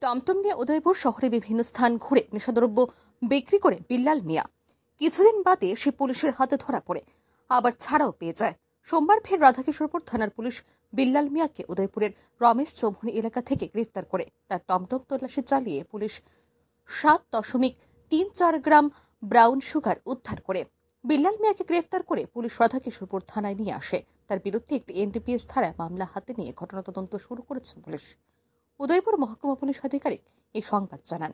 টমটম নিয়ে উদয়পুর শহরে বিভিন্ন স্থান ঘুরে নেশাদ্রব্য বিক্রি করে বিল্লাল মিয়া কিছুদিন বাদে সে পুলিশের হাতে ধরা পড়ে আবার ছাড়াও পেয়ে যায়। সোমবার ফের রাধাকিশোরপুর থানার পুলিশ বিল্লাল মিয়াকে উদয়পুরের রমেশ চৌমুহনী এলাকা থেকে গ্রেফতার করে তার টমটম তল্লাশি চালিয়ে পুলিশ 7.34 গ্রাম ব্রাউন সুগার উদ্ধার করে। বিল্লাল মিয়াকে গ্রেফতার করে পুলিশ রাধাকিশোরপুর থানায় নিয়ে আসে। তার বিরুদ্ধে একটি এনডিপিএস ধারায় মামলা হাতে নিয়ে ঘটনা তদন্ত শুরু করেছে পুলিশ। উদয়পুর মহকুমা পুলিশ আধিকারিক এই সংবাদ জানান।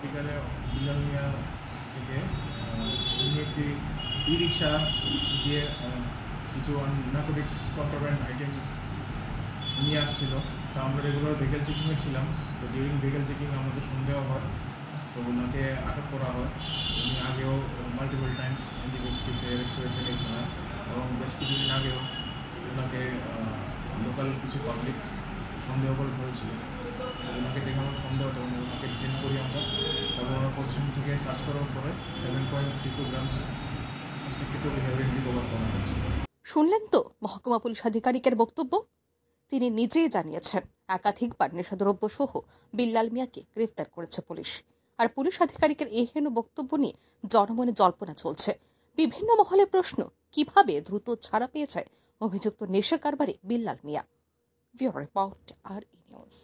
বিকালে বিল্লাল মিয়া থেকে একটি ই-রিক্সা দিয়ে কিছু নার্কোটিক্স কন্ট্রাব্যান্ড আইটেম নিয়ে আসছিল। তো আমরা রেগুলার ভেহিকেল চেকিংয়ে ছিলাম। তো ডিউরিং ভেহিকেল চেকিং আমাদের সন্দেহ হয়, তো ওনাকে আটক করা হয়। উনি আগেও মাল্টিপল টাইমস এনডিপিএস কেসে অ্যারেস্ট হয়েছেন এই থানায়, এবং বেশ কিছুদিন আগেও ওনাকে লোকাল কিছু পাবলিক সন্দেহ করে ধরেছিল। ওনাকে দেখে আমার সন্দেহ, তখন ওনাকে ডিটেন করি আমরা। তারপর ওনার পজিশন থেকে সার্চ করার পরে 7.32 গ্রামস সাসপেক্টেড হেরোইন রিকভার করা হয়েছে। শুনলেন তো মহকুমা পুলিশ আধিকারিকের বক্তব্য। তিনি নিজেই জানিয়েছেন একাধিকবার নেশাদ্রব্য সহ বিল্লাল মিয়াকে গ্রেফতার করেছে পুলিশ। আর পুলিশ আধিকারিকের এই হেন বক্তব্য নিয়ে জনমনে জল্পনা চলছে। বিভিন্ন মহলে প্রশ্ন, কিভাবে দ্রুত ছাড়া পেয়ে যায় অভিযুক্ত নেশা কারবারি বিল্লাল মিয়া। ব্যুরো রিপোর্ট আর নিউজ।